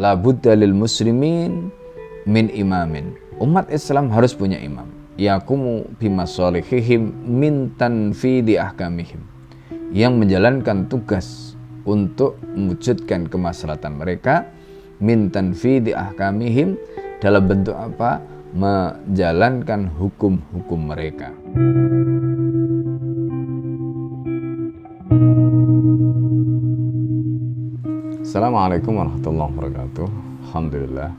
la budda lil muslimin min imamin. Umat Islam harus punya imam. Yaqumu bimasalihihim min tanfidi ahkamihim. Yang menjalankan tugas untuk mewujudkan kemaslahatan mereka min tanfidi ahkamihim, dalam bentuk apa? Menjalankan hukum-hukum mereka. Assalamualaikum warahmatullahi wabarakatuh. Alhamdulillah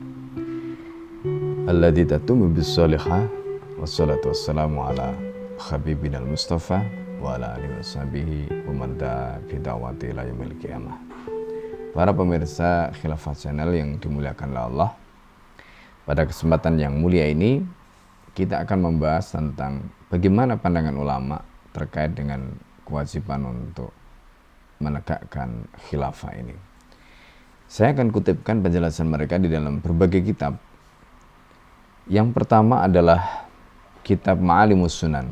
alladzi tatumu bis-solihah, wassalatu wassalamu ala habibina al-mustafa wa ala alihi washabihi wa man da'a bi da'wati ila yaumil qiyamah. Para pemirsa Khilafah Channel yang dimuliakan oleh Allah, pada kesempatan yang mulia ini kita akan membahas tentang bagaimana pandangan ulama terkait dengan kewajiban untuk menegakkan khilafah ini. Saya akan kutipkan penjelasan mereka di dalam berbagai kitab. Yang pertama adalah kitab Ma'alimus Sunan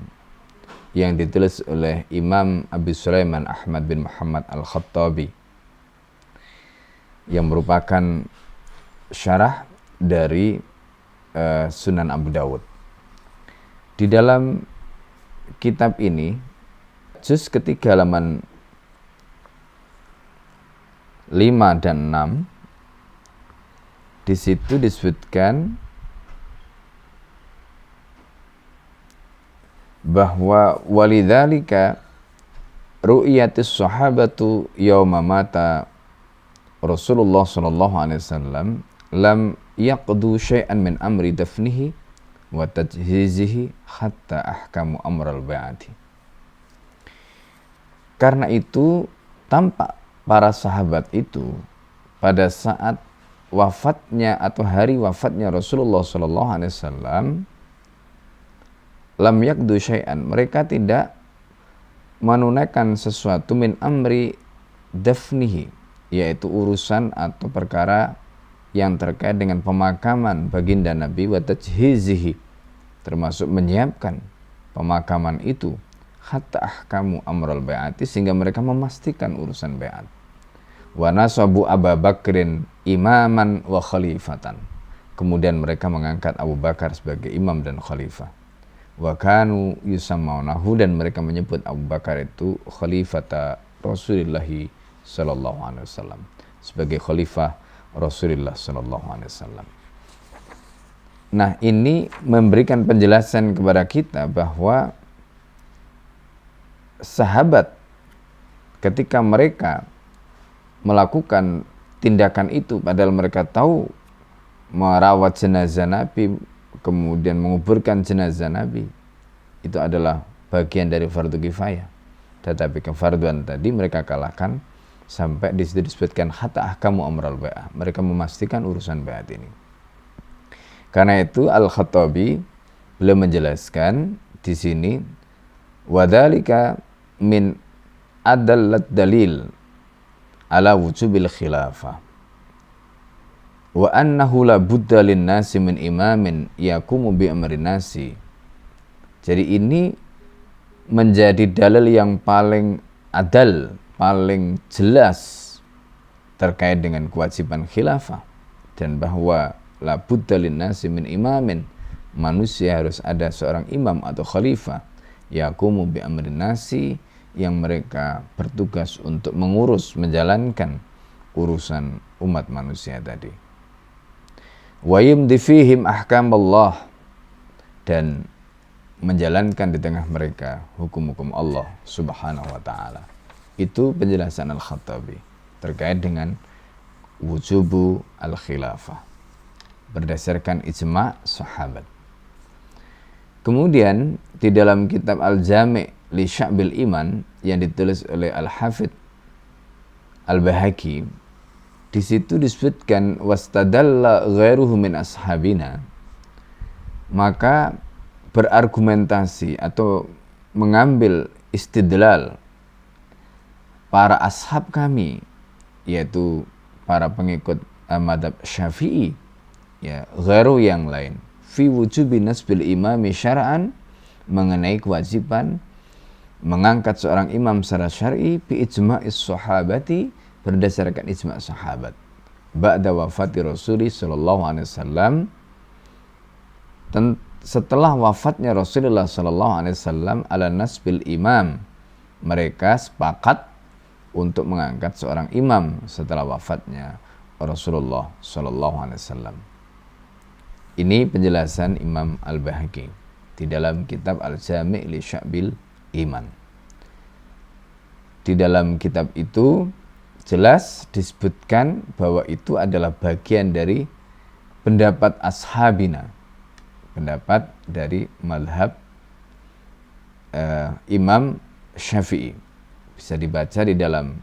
yang ditulis oleh Imam Abi Sulaiman Ahmad bin Muhammad Al-Khattabi, yang merupakan syarah dari Sunan Abu Dawud. Di dalam kitab ini, juz ketiga halaman 5 dan 6, di situ disebutkan bahwa walidzalika ru'yatis sahabatu yauma mata Rasulullah sallallahu alaihi wasallam lam yaqdu syai'an min amri dafnihi wa tajhizihi hatta ahkamu amral bai'ati. Karena itu tampak para sahabat itu pada saat wafatnya atau hari wafatnya Rasulullah sallallahu alaihi wasallam, lam yaqdu syai'an, mereka tidak menunaikan sesuatu min amri dafnihi, yaitu urusan atau perkara yang terkait dengan pemakaman baginda Nabi, wa tajhizihi, termasuk menyiapkan pemakaman itu, hatta ahkamu amral bai'ati, sehingga mereka memastikan urusan bai'at. Wa nasabu Abu Bakrin imaman wa khalifatan, kemudian mereka mengangkat Abu Bakar sebagai imam dan khalifah. Wa kanu yusammaunahu, dan mereka menyebut Abu Bakar itu khalifata Rasulullah sallallahu alaihi wasallam, sebagai khalifah Rasulullah sallallahu alaihi wasallam. Nah, ini memberikan penjelasan kepada kita bahwa sahabat ketika mereka melakukan tindakan itu, padahal mereka tahu merawat jenazah Nabi, kemudian menguburkan jenazah Nabi, itu adalah bagian dari fardu kifayah. Tetapi kefarduan tadi mereka kalahkan, sampai di situ disebutkan hatta ahkamu amral bai'ah, mereka memastikan urusan bai'at ini. Karena itu Al-Khattabi beliau menjelaskan di sini, wadzalika min adallat dalil ala wujubil khilafah wa annahu la budda lin nasi min imamin yaqumu bi amrin nasi. Jadi ini menjadi dalil yang paling adal, paling jelas terkait dengan kewajiban khilafah, dan bahwa la budda lin nasi min imamin, manusia harus ada seorang imam atau khalifah, yaqumu bi amrin nasi, yang mereka bertugas untuk mengurus, menjalankan urusan umat manusia tadi. Wa yumdi fihim ahkam Allah, dan menjalankan di tengah mereka hukum-hukum Allah subhanahu wa ta'ala. Itu penjelasan Al-Khattabi terkait dengan wujubu al-khilafah berdasarkan ijma' sahabat. Kemudian di dalam kitab Al-Jami' li Sya'bil Iman yang ditulis oleh Al-Hafidh Al-Bahaqi, di situ disebutkan wastadalla ghairuhu min ashabina, maka berargumentasi atau mengambil istidlal para ashab kami, yaitu para pengikut madhab Syafi'i, ya, ghairu yang lain, fi wujubi nasbil imami syara'an, mengenai kewajiban mengangkat seorang imam secara syar'i, bi ijma'is sahabati, berdasarkan ijma' sahabat, ba'da wafati Rasulullah sallallahu alaihi wasallam, setelah wafatnya Rasulullah sallallahu alaihi wasallam, ala nasbil imam, mereka sepakat untuk mengangkat seorang imam setelah wafatnya Rasulullah sallallahu alaihi wasallam. Ini penjelasan Imam Al-Baihaqi di dalam kitab Al-Jami' li Sya'bil Iman. Di dalam kitab itu jelas disebutkan bahwa itu adalah bagian dari pendapat ashabina, pendapat dari mazhab Imam Syafi'i. Bisa dibaca di dalam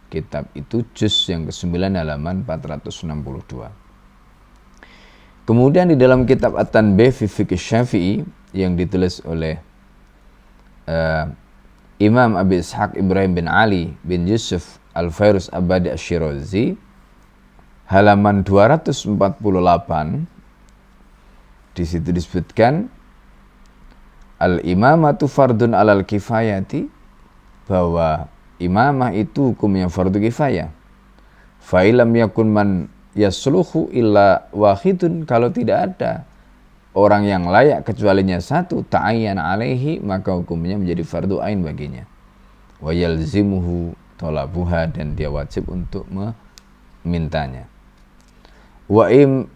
kitab itu juz yang ke-9 halaman 462. Kemudian di dalam kitab At-Tanbih fi Fiqh Syafi'i yang ditulis oleh Imam Abi Ishaq Ibrahim bin Ali bin Yusuf Al-Fairuz Abadi Asy-Syirazi, halaman 248, di situ disebutkan al-imamatu fardun alal kifayati, bahwa imamah itu hukumnya fardu kifayah. Fa ilam yakun man yasluhu illa wahidun, kalau tidak ada orang yang layak kecualinya satu, ta'ayyan alaihi, maka hukumnya menjadi fardu ain baginya. Wa yalzimuhu talabuha, dan dia wajib untuk memintanya. Wa in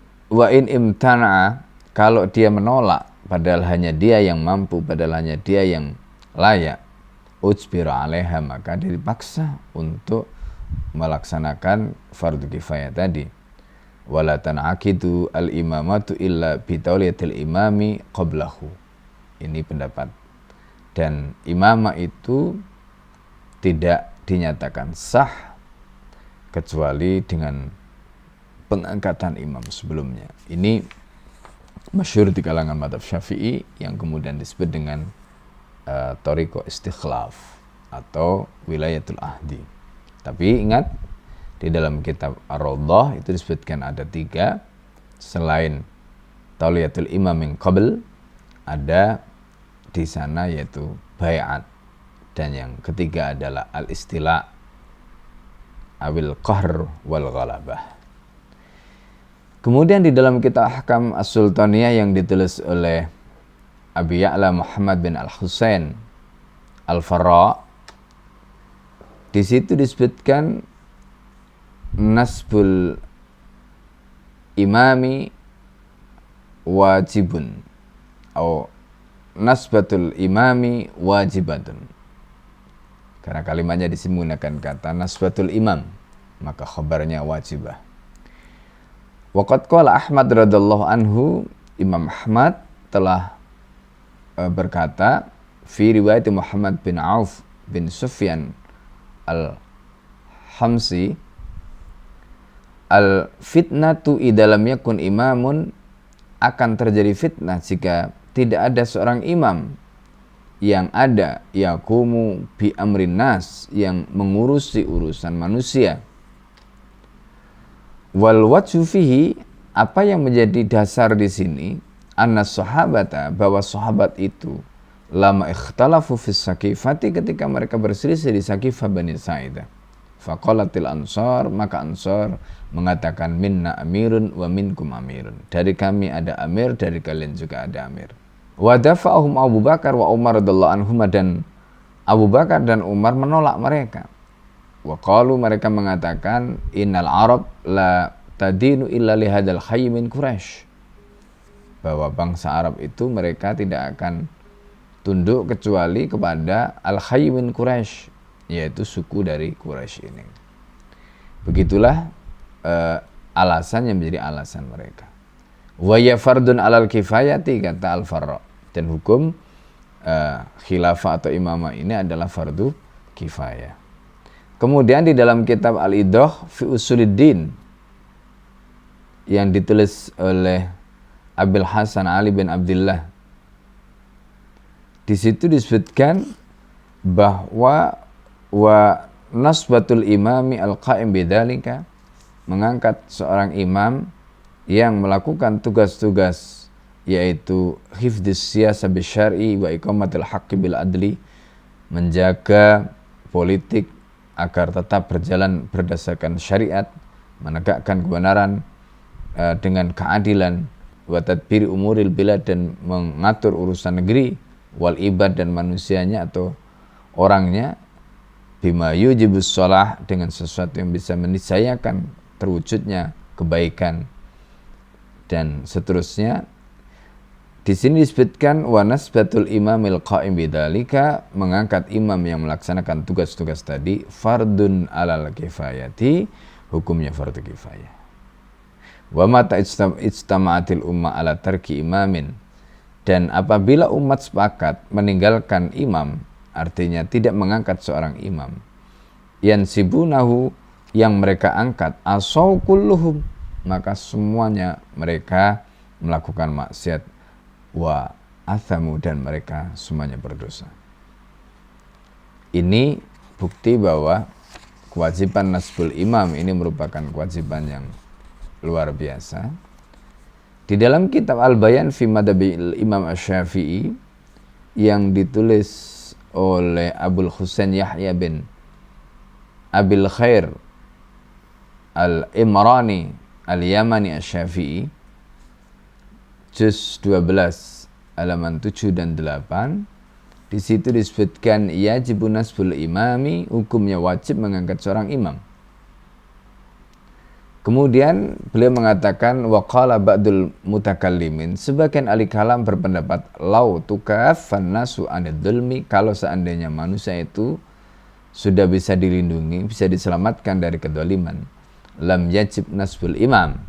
imtana'a, kalau dia menolak padahal hanya dia yang mampu, padahal hanya dia yang layak, ujbira alaiha, maka dia dipaksa untuk melaksanakan fardu kifayah tadi. Wala tan'aqidu al-imamatu illa bitauliyatil imami qablahu. Ini pendapat. Dan imamah itu tidak dinyatakan sah kecuali dengan pengangkatan imam sebelumnya. Ini masyhur di kalangan mazhab Syafi'i yang kemudian disebut dengan thariqah istikhlaf atau wilayatul ahdi. Tapi ingat, di dalam kitab Ar-Rawdah itu disebutkan ada 3, selain tauliyatul imam min qabl, ada di sana yaitu bai'at, dan yang ketiga adalah al-istila' awil qahr wal ghalabah. Kemudian di dalam kitab Ahkam As-Sultaniyah yang ditulis oleh Abi Ya'la Muhammad bin Al-Husain Al-Farra, di situ disebutkan nasbul imami wajibun atau nasbatul imami wajibatun. Karena kalimatnya di sini menggunakan kata nasbatul imam, maka khabarnya wajibah. Waqad qala Ahmad radhiyallahu anhu, Imam Ahmad telah berkata fi riwayat Muhammad bin Auf bin Sufyan al-Hamsi, al-fitnatu idalam yakun imamun, akan terjadi fitnah jika tidak ada seorang imam yang ada yakumu bi amrin nas, yang mengurusi urusan manusia. Wal wajhu fihi, apa yang menjadi dasar di sini, anna sahabata, bahwa sahabat itu lama ikhtalafu fis sakifati, ketika mereka berselisih di Sakifah Bani Sa'idah. Faqalatil ansar, maka ansar mengatakan minna amirun wa minkum amirun, dari kami ada amir, dari kalian juga ada amir. Wa dafa'ahum Abu Bakar wa Umar radhiyallahu anhuma, dan Abu Bakar dan Umar menolak mereka. Wa qalu, mereka mengatakan innal arab la tadinu illa lihadal hayy min Quraisy, bahwa bangsa Arab itu mereka tidak akan tunduk kecuali kepada al-hayy min Quraisy, yaitu suku dari Quraisy ini. Begitulah alasan yang menjadi alasan mereka. Wa ya fardun alal kifayati, kata Al-Farra, dan hukum khilafah atau imamah ini adalah fardu kifayah. Kemudian di dalam kitab Al-Idah fi Usuluddin yang ditulis oleh Abil Hasan Ali bin Abdullah, di situ disebutkan bahwa wa nasbatul imami al-qa'im bidzalika, mengangkat seorang imam yang melakukan tugas-tugas yaitu hifdz siyasah bisyar'i wa iqamatul haqqi bil adli, menjaga politik agar tetap berjalan berdasarkan syariat, menegakkan kebenaran dengan keadilan, wa tadbiri umuril bilad, dan mengatur urusan negeri, wal ibad, dan manusianya atau orangnya, bima yujibus shalah, dengan sesuatu yang bisa meniscayakan terwujudnya kebaikan, dan seterusnya. Di sini disebutkan wa nasbatul imamil qa'im bidzalika, mengangkat imam yang melaksanakan tugas-tugas tadi, fardun alal kifayati, hukumnya fardu kifayah. Wa mata ijtama'atil umma ala tarki imamin, dan apabila umat sepakat meninggalkan imam, artinya tidak mengangkat seorang imam, yansibunahu, yang mereka angkat, asaw kulluhum, maka semuanya mereka melakukan maksiat, wa athamu, dan mereka semuanya berdosa. Ini bukti bahwa kewajiban nasbul imam ini merupakan kewajiban yang luar biasa. Di dalam kitab Al-Bayan fi Madhabil Imam Asy-Syafi'i yang ditulis oleh Abul Husain Yahya bin Abil Khair Al-Imrani Al-Yamani Asy-Syafi'i, juz 12 halaman 7 dan 8, di situ disebutkan yajibun nasbul imami, hukumnya wajib mengangkat seorang imam. Kemudian beliau mengatakan waqala ba'dul mutakallimin, sebagian ahli kalam berpendapat lau tukaffan nasu anid dzulmi, kalau seandainya manusia itu sudah bisa dilindungi, bisa diselamatkan dari kedoliman, lam yajib nasbul imam,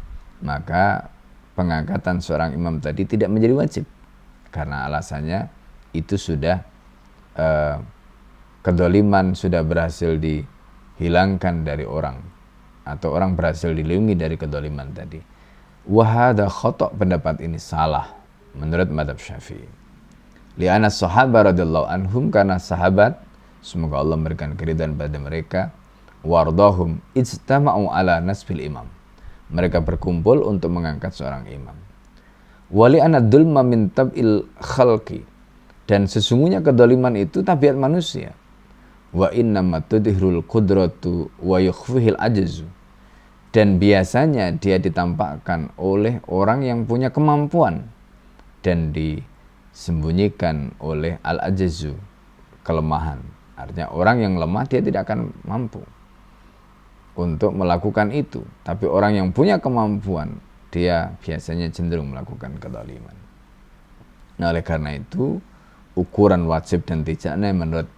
maka pengangkatan seorang imam tadi tidak menjadi wajib, karena alasannya itu sudah kedoliman sudah berhasil dihilangkan dari orang, atau orang berhasil dilindungi dari kedoliman tadi. Wahada khotok, pendapat ini salah menurut madhab Syafi'i. Li'anna sahabat radhiyallahu anhum, karena sahabat, semoga Allah memberikan keridhaan pada mereka, wardahum ijtama'u ala nasbil imam, mereka berkumpul untuk mengangkat seorang imam. Wali anad dulma min tab'il khalqi, dan sesungguhnya kedoliman itu tabiat manusia. Wa innama tudhirul qudratu wa yukhfihil ajzu, dan biasanya dia ditampakkan oleh orang yang punya kemampuan dan disembunyikan oleh al-ajzu, kelemahan. Artinya orang yang lemah dia tidak akan mampu untuk melakukan itu, tapi orang yang punya kemampuan dia biasanya cenderung melakukan kezaliman. Nah, oleh karena itu ukuran wajib dan tidaknya menurut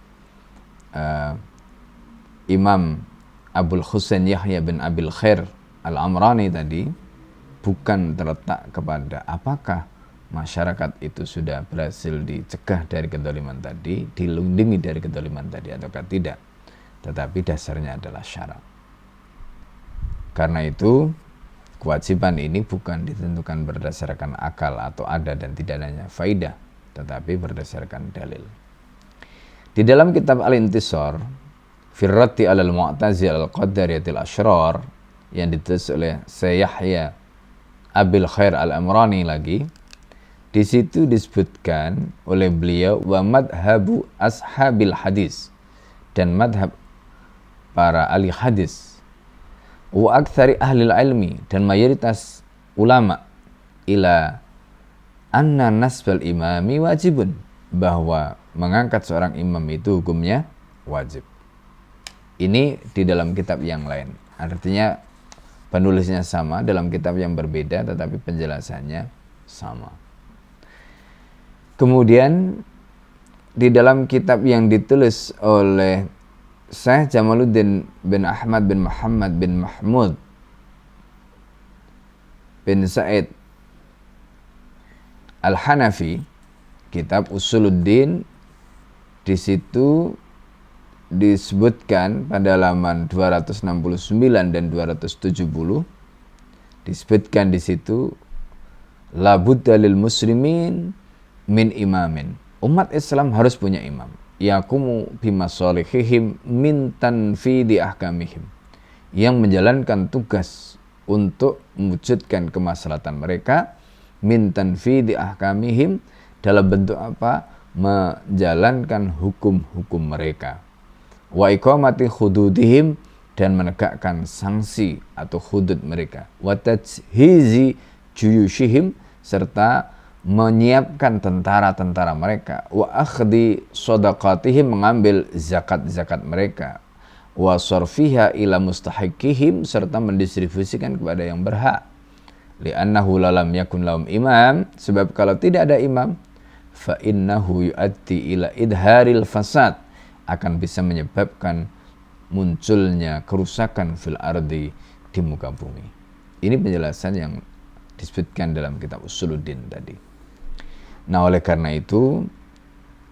Imam Abul Husain Yahya bin Abil Khair Al-Amrani tadi bukan terletak kepada apakah masyarakat itu sudah berhasil dicegah dari kezaliman tadi, dilindungi dari kezaliman tadi ataukah tidak, tetapi dasarnya adalah syarat. Karena itu kewajiban ini bukan ditentukan berdasarkan akal atau ada dan tidaknya faidah, tetapi berdasarkan dalil. Di dalam kitab Al-Intisar Firrati alal Mu'tazil al-Qadariyatil Ashrar yang ditulis oleh Yahya Abil Khair Al-Amrani lagi, di situ disebutkan oleh beliau wa madhabu ashabil hadis, dan madhab para ahli hadis, wa aktsari ahli ilmi, dan mayoritas ulama, ila anna nasbal imami wajibun, bahwa mengangkat seorang imam itu hukumnya wajib. Ini di dalam kitab yang lain, artinya penulisnya sama dalam kitab yang berbeda tetapi penjelasannya sama. Kemudian di dalam kitab yang ditulis oleh Syekh Jamaluddin bin Ahmad bin Muhammad bin Mahmud bin Sa'id Al-Hanafi, kitab Usuluddin, di situ disebutkan pada halaman 269 dan 270, disebutkan di situ la budda lil muslimin min imamin, umat Islam harus punya imam, yaqumu bimasalihihim min tanfidi ahkamihim, yang menjalankan tugas untuk mewujudkan kemaslahatan mereka, min tanfidi ahkamihim, dalam bentuk apa? Menjalankan hukum-hukum mereka, wa iqamati hududihim, dan menegakkan sanksi atau hudud mereka. Wa tajhizi juyushihim, serta menyiapkan tentara-tentara mereka. Wa akhdi shadaqatihim, mengambil zakat-zakat mereka. Wa sarfiha ila mustahiqihim, serta mendistribusikan kepada yang berhak. Li'annahu lalam yakun lahum imam, sebab kalau tidak ada imam, fa innahu yu'addi ila idharil fasad, akan bisa menyebabkan munculnya kerusakan fil ardi, di muka bumi. Ini penjelasan yang disebutkan dalam kitab Usuluddin tadi. Nah, oleh karena itu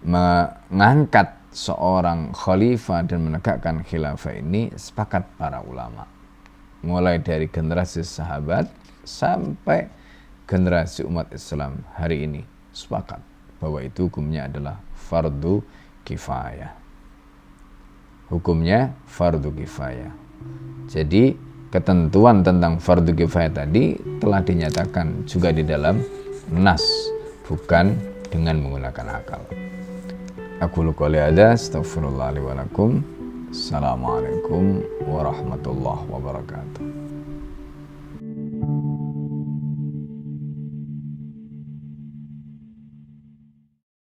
mengangkat seorang khalifah dan menegakkan khilafah ini sepakat para ulama, mulai dari generasi sahabat sampai generasi umat Islam hari ini sepakat bahwa itu hukumnya adalah fardu kifayah. Hukumnya fardu kifayah. Jadi ketentuan tentang fardu kifayah tadi telah dinyatakan juga di dalam nas, bukan dengan menggunakan akal. Aku qouli hadza, astaghfirullah li wa lakum. Assalamualaikum warahmatullahi wabarakatuh.